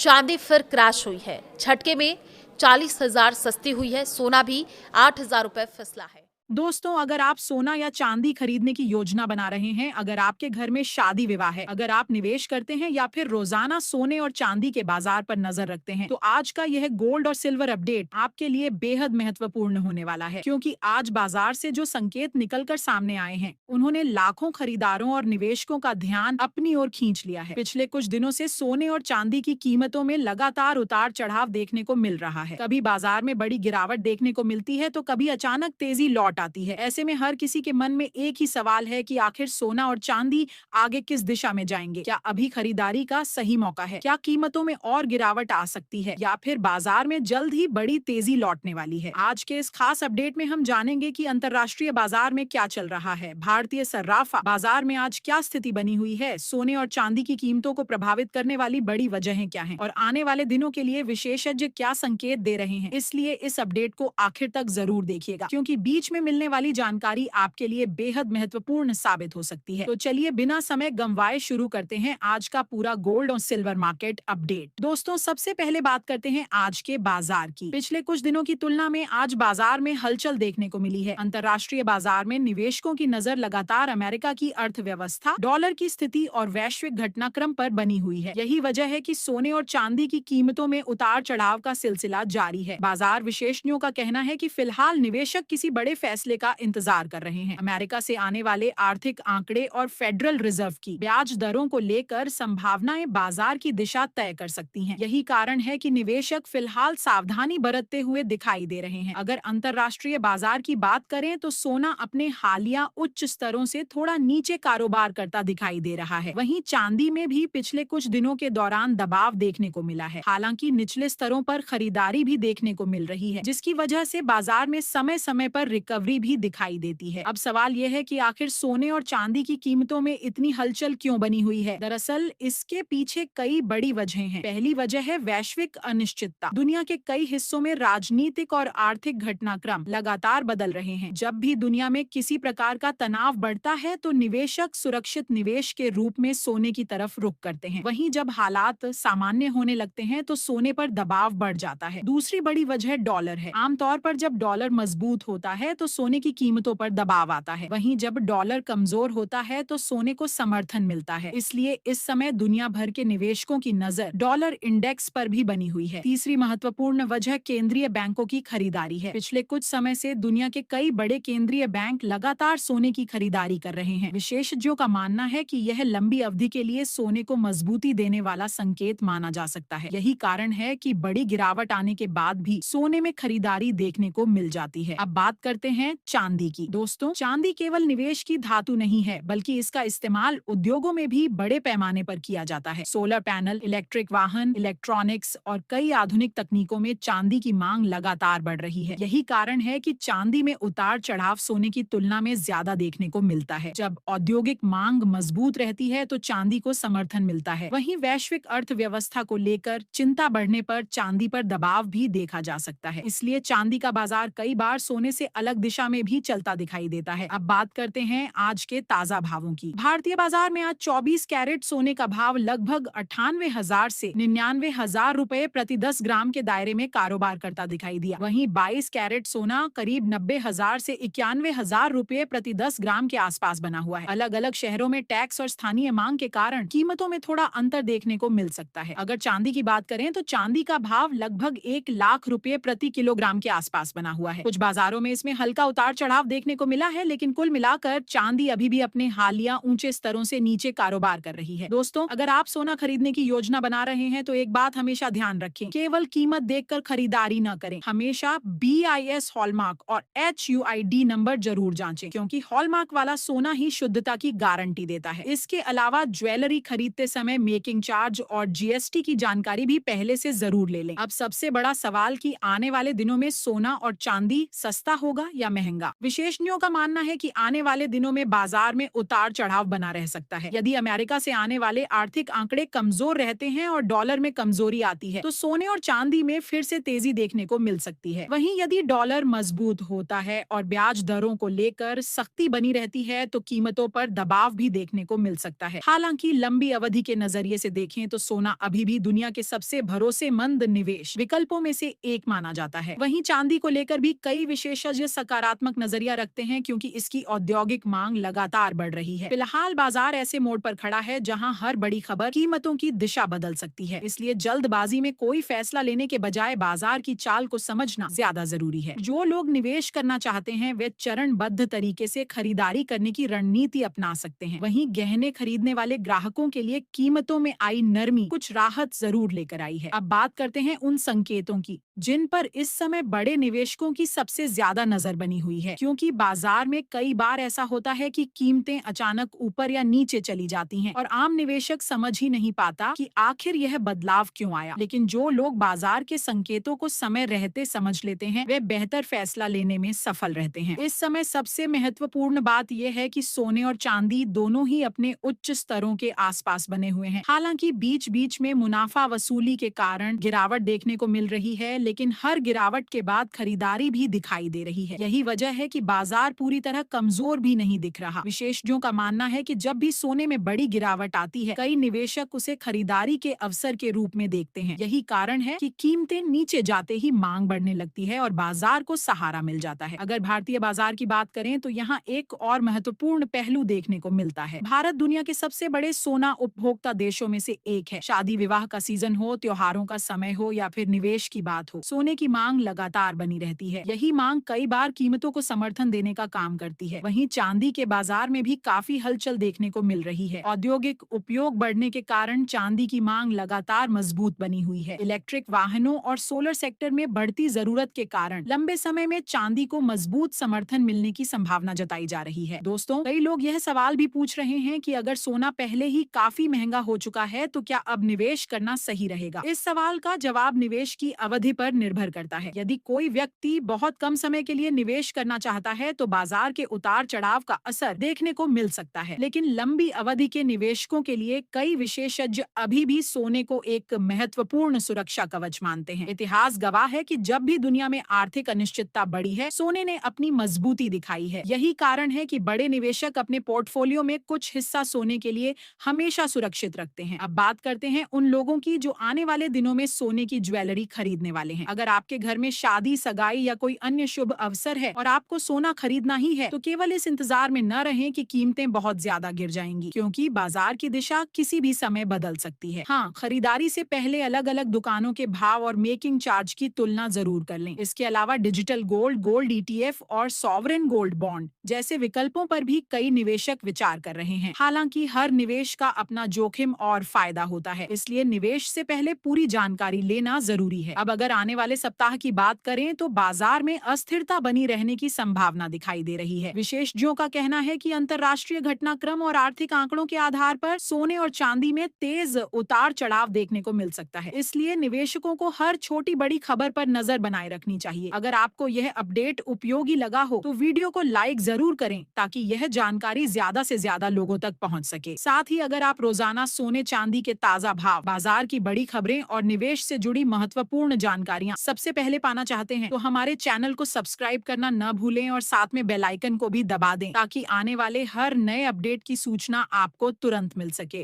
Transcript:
चांदी फिर क्रैश हुई है। झटके में 40,000 सस्ती हुई है। सोना भी 8,000 रुपए फिसला है। दोस्तों, अगर आप सोना या चांदी खरीदने की योजना बना रहे हैं, अगर आपके घर में शादी विवाह है, अगर आप निवेश करते हैं या फिर रोजाना सोने और चांदी के बाजार पर नजर रखते हैं, तो आज का यह गोल्ड और सिल्वर अपडेट आपके लिए बेहद महत्वपूर्ण होने वाला है। क्योंकि आज बाजार से जो संकेत निकलकर सामने आए हैं, उन्होंने लाखों खरीदारों और निवेशकों का ध्यान अपनी ओर खींच लिया है। पिछले कुछ दिनों से सोने और चांदी की कीमतों में लगातार उतार चढ़ाव देखने को मिल रहा है। कभी बाजार में बड़ी गिरावट देखने को मिलती है, तो कभी अचानक तेजी लौट आती है। ऐसे में हर किसी के मन में एक ही सवाल है कि आखिर सोना और चांदी आगे किस दिशा में जाएंगे। क्या अभी खरीदारी का सही मौका है? क्या कीमतों में और गिरावट आ सकती है, या फिर बाजार में जल्द ही बड़ी तेजी लौटने वाली है? आज के इस खास अपडेट में हम जानेंगे कि अंतर्राष्ट्रीय बाजार में क्या चल रहा है, भारतीय सर्राफा बाजार में आज क्या स्थिति बनी हुई है, सोने और चांदी की कीमतों को प्रभावित करने वाली बड़ी वजहें क्या हैं, और आने वाले दिनों के लिए विशेषज्ञ क्या संकेत दे रहे हैं। इसलिए इस अपडेट को आखिर तक जरूर देखिएगा, क्योंकि बीच में मिलने वाली जानकारी आपके लिए बेहद महत्वपूर्ण साबित हो सकती है। तो चलिए बिना समय गंवाए शुरू करते हैं आज का पूरा गोल्ड और सिल्वर मार्केट अपडेट। दोस्तों, सबसे पहले बात करते हैं आज के बाजार की। पिछले कुछ दिनों की तुलना में आज बाजार में हलचल देखने को मिली है। अंतर्राष्ट्रीय बाजार में निवेशकों की नजर लगातार अमेरिका की अर्थव्यवस्था, डॉलर की स्थिति और वैश्विक घटनाक्रम पर बनी हुई है। यही वजह है कि सोने और चांदी की कीमतों में उतार चढ़ाव का सिलसिला जारी है। बाजार विशेषज्ञों का कहना है कि फिलहाल निवेशक किसी बड़े फैसले का इंतजार कर रहे हैं। अमेरिका से आने वाले आर्थिक आंकड़े और फेडरल रिजर्व की ब्याज दरों को लेकर संभावनाएं बाजार की दिशा तय कर सकती हैं। यही कारण है कि निवेशक फिलहाल सावधानी बरतते हुए दिखाई दे रहे हैं। अगर अंतर्राष्ट्रीय बाजार की बात करें, तो सोना अपने हालिया उच्च स्तरों से थोड़ा नीचे कारोबार करता दिखाई दे रहा है। वहीं चांदी में भी पिछले कुछ दिनों के दौरान दबाव देखने को मिला है। हालांकि निचले स्तरों पर खरीदारी भी देखने को मिल रही है, जिसकी वजह से बाजार में समय समय पर रिकवरी भी दिखाई देती है। अब सवाल यह है कि आखिर सोने और चांदी की कीमतों में इतनी हलचल क्यों बनी हुई है? दरअसल इसके पीछे कई बड़ी वजहें हैं। पहली वजह है वैश्विक अनिश्चितता। दुनिया के कई हिस्सों में राजनीतिक और आर्थिक घटनाक्रम लगातार बदल रहे हैं। जब भी दुनिया में किसी प्रकार का तनाव बढ़ता है, तो निवेशक सुरक्षित निवेश के रूप में सोने की तरफ रुख करते हैं। वहीं जब हालात सामान्य होने लगते हैं, तो सोने पर दबाव बढ़ जाता है। दूसरी बड़ी वजह डॉलर है। आमतौर पर जब डॉलर मजबूत होता है, तो सोने की कीमतों पर दबाव आता है। वहीं जब डॉलर कमजोर होता है, तो सोने को समर्थन मिलता है। इसलिए इस समय दुनिया भर के निवेशकों की नजर डॉलर इंडेक्स पर भी बनी हुई है। तीसरी महत्वपूर्ण वजह केंद्रीय बैंकों की खरीदारी है। पिछले कुछ समय से दुनिया के कई बड़े केंद्रीय बैंक लगातार सोने की खरीदारी कर रहे हैं। विशेषज्ञों का मानना है कि यह लंबी अवधि के लिए सोने को मजबूती देने वाला संकेत माना जा सकता है। यही कारण है कि बड़ी गिरावट आने के बाद भी सोने में खरीदारी देखने को मिल जाती है। अब बात करते हैं चांदी की। दोस्तों, चांदी केवल निवेश की धातु नहीं है, बल्कि इसका इस्तेमाल उद्योगों में भी बड़े पैमाने पर किया जाता है। सोलर पैनल, इलेक्ट्रिक वाहन, इलेक्ट्रॉनिक्स और कई आधुनिक तकनीकों में चांदी की मांग लगातार बढ़ रही है। यही कारण है कि चांदी में उतार चढ़ाव सोने की तुलना में ज्यादा देखने को मिलता है। जब औद्योगिक मांग मजबूत रहती है, तो चांदी को समर्थन मिलता है। वहीं वैश्विक अर्थव्यवस्था को लेकर चिंता बढ़ने पर चांदी पर दबाव भी देखा जा सकता है। इसलिए चांदी का बाजार कई बार सोने से अलग दिशा में भी चलता दिखाई देता है। अब बात करते हैं आज के ताजा भावों की। भारतीय बाजार में आज 24 कैरेट सोने का भाव लगभग 98,000 से 99,000 रुपए प्रति 10 ग्राम के दायरे में कारोबार करता दिखाई दिया। वहीं 22 कैरेट सोना करीब 90,000 से 91,000 रुपए प्रति 10 ग्राम के आसपास बना हुआ है। अलग अलग शहरों में टैक्स और स्थानीय मांग के कारण कीमतों में थोड़ा अंतर देखने को मिल सकता है। अगर चांदी की बात करें, तो चांदी का भाव लगभग 1 लाख रुपए प्रति किलोग्राम के आसपास बना हुआ है। कुछ बाजारों में इसमें हल्का उतार चढ़ाव देखने को मिला है, लेकिन कुल मिलाकर चांदी अभी भी अपने हालिया ऊंचे स्तरों से नीचे कारोबार कर रही है। दोस्तों, अगर आप सोना खरीदने की योजना बना रहे हैं, तो एक बात हमेशा ध्यान रखें, केवल कीमत देखकर खरीदारी न करें। हमेशा BIS हॉलमार्क और HUID नंबर जरूर जांचें, क्योंकि हॉलमार्क वाला सोना ही शुद्धता की गारंटी देता है। इसके अलावा ज्वेलरी खरीदते समय मेकिंग चार्ज और GST की जानकारी भी पहले से जरूर ले लें। अब सबसे बड़ा सवाल कि आने वाले दिनों में सोना और चांदी सस्ता होगा या महंगा। विशेषज्ञों का मानना है कि आने वाले दिनों में बाजार में उतार चढ़ाव बना रह सकता है। यदि अमेरिका से आने वाले आर्थिक आंकड़े कमजोर रहते हैं और डॉलर में कमजोरी आती है तो सोने और चांदी में फिर से तेजी देखने को मिल सकती है। वहीं यदि डॉलर मजबूत होता है और ब्याज दरों को लेकर सख्ती बनी रहती है तो कीमतों पर दबाव भी देखने को मिल सकता है। हालांकि लंबी अवधि के नजरिए से देखें तो सोना अभी भी दुनिया के सबसे भरोसेमंद निवेश विकल्पों में से एक माना जाता है। वहीं चांदी को लेकर भी कई विशेषज्ञ सकारात्मक नजरिया रखते हैं क्योंकि इसकी औद्योगिक मांग लगातार बढ़ रही है। फिलहाल बाजार ऐसे मोड़ पर खड़ा है जहां हर बड़ी खबर कीमतों की दिशा बदल सकती है। इसलिए जल्दबाजी में कोई फैसला लेने के बजाय बाजार की चाल को समझना ज्यादा जरूरी है। जो लोग निवेश करना चाहते हैं वे चरणबद्ध तरीके से खरीदारी करने की रणनीति अपना सकते हैं। वहीं गहने खरीदने वाले ग्राहकों के लिए कीमतों में आई नरमी कुछ राहत जरूर लेकर आई है। अब बात करते हैं उन संकेतों की जिन पर इस समय बड़े निवेशकों की सबसे ज्यादा नजर बनी हुई है, क्योंकि बाजार में कई बार ऐसा होता है कि कीमतें अचानक ऊपर या नीचे चली जाती हैं और आम निवेशक समझ ही नहीं पाता कि आखिर यह बदलाव क्यों आया। लेकिन जो लोग बाजार के संकेतों को समय रहते समझ लेते हैं वे बेहतर फैसला लेने में सफल रहते हैं। इस समय सबसे महत्वपूर्ण बात यह है कि सोने और चांदी दोनों ही अपने उच्च स्तरों के आसपास बने हुए हैं। हालांकि बीच बीच में मुनाफा वसूली के कारण गिरावट देखने को मिल रही है, लेकिन हर गिरावट के बाद खरीदारी भी दिखाई दे रही है। यही वजह है कि बाजार पूरी तरह कमजोर भी नहीं दिख रहा। विशेषज्ञों का मानना है कि जब भी सोने में बड़ी गिरावट आती है कई निवेशक उसे खरीदारी के अवसर के रूप में देखते हैं। यही कारण है कि कीमतें नीचे जाते ही मांग बढ़ने लगती है और बाजार को सहारा मिल जाता है। अगर भारतीय बाजार की बात करें तो यहाँ एक और महत्वपूर्ण पहलू देखने को मिलता है। भारत दुनिया के सबसे बड़े सोना उपभोक्ता देशों में से एक है। शादी विवाह का सीजन हो, त्योहारों का समय हो या फिर निवेश की बात हो, सोने की मांग लगातार बनी रहती है। यही मांग कई बार कीमतों को समर्थन देने का काम करती है। वहीं चांदी के बाजार में भी काफी हलचल देखने को मिल रही है। औद्योगिक उपयोग बढ़ने के कारण चांदी की मांग लगातार मजबूत बनी हुई है। इलेक्ट्रिक वाहनों और सोलर सेक्टर में बढ़ती जरूरत के कारण लंबे समय में चांदी को मजबूत समर्थन मिलने की संभावना जताई जा रही है। दोस्तों, कई लोग यह सवाल भी पूछ रहे हैं कि अगर सोना पहले ही काफी महंगा हो चुका है तो क्या अब निवेश करना सही रहेगा? इस सवाल का जवाब निवेश की अवधि पर निर्भर करता है। यदि कोई व्यक्ति बहुत कम समय के लिए निवेश करना चाहता है तो बाजार के उतार चढ़ाव का असर देखने को मिल सकता है, लेकिन लंबी अवधि के निवेशकों के लिए कई विशेषज्ञ अभी भी सोने को एक महत्वपूर्ण सुरक्षा कवच मानते हैं। इतिहास गवाह है कि जब भी दुनिया में आर्थिक अनिश्चितता बढ़ी है सोने ने अपनी मजबूती दिखाई है। यही कारण है कि बड़े निवेशक अपने पोर्टफोलियो में कुछ हिस्सा सोने के लिए हमेशा सुरक्षित रखते हैं। अब बात करते हैं उन लोगों की जो आने वाले दिनों में सोने की ज्वेलरी खरीदने वाले हैं। अगर आपके घर में शादी, सगाई या कोई अन्य शुभ अवसर है और आपको सोना खरीदना ही है तो केवल इस इंतजार में न रहें कि कीमतें बहुत ज्यादा गिर जाएंगी, क्योंकि बाजार की दिशा किसी भी समय बदल सकती है। हाँ, खरीदारी से पहले अलग अलग दुकानों के भाव और मेकिंग चार्ज की तुलना जरूर कर लें। इसके अलावा डिजिटल गोल्ड, गोल्ड ETF और सॉवरेन गोल्ड बॉन्ड जैसे विकल्पों पर भी कई निवेशक विचार कर रहे हैं। हालांकि हर निवेश का अपना जोखिम और फायदा होता है, इसलिए निवेश से पहले पूरी जानकारी लेना जरूरी है। अब अगर आने वाले सप्ताह की बात करें तो बाजार में अस्थिरता बनी रहने की संभावना दिखाई दे रही है। विशेषज्ञों का कहना है कि अंतर्राष्ट्रीय घटनाक्रम और आर्थिक आंकड़ों के आधार पर सोने और चांदी में तेज उतार चढ़ाव देखने को मिल सकता है। इसलिए निवेशकों को हर छोटी बड़ी खबर पर नजर बनाए रखनी चाहिए। अगर आपको यह अपडेट उपयोगी लगा हो तो वीडियो को लाइक जरूर करें ताकि यह जानकारी ज्यादा से ज्यादा लोगों तक पहुंच सके। साथ ही अगर आप रोजाना सोने चांदी के ताजा भाव, बाजार की बड़ी खबरें और निवेश से जुड़ी महत्वपूर्ण जानकारियां सबसे पहले पाना चाहते हैं तो हमारे चैनल को सब्सक्राइब करना न भूलें और साथ में बेल आइकन को भी दबा दें ताकि आने वाले हर नए अपडेट की सूचना आपको तुरंत मिल सके।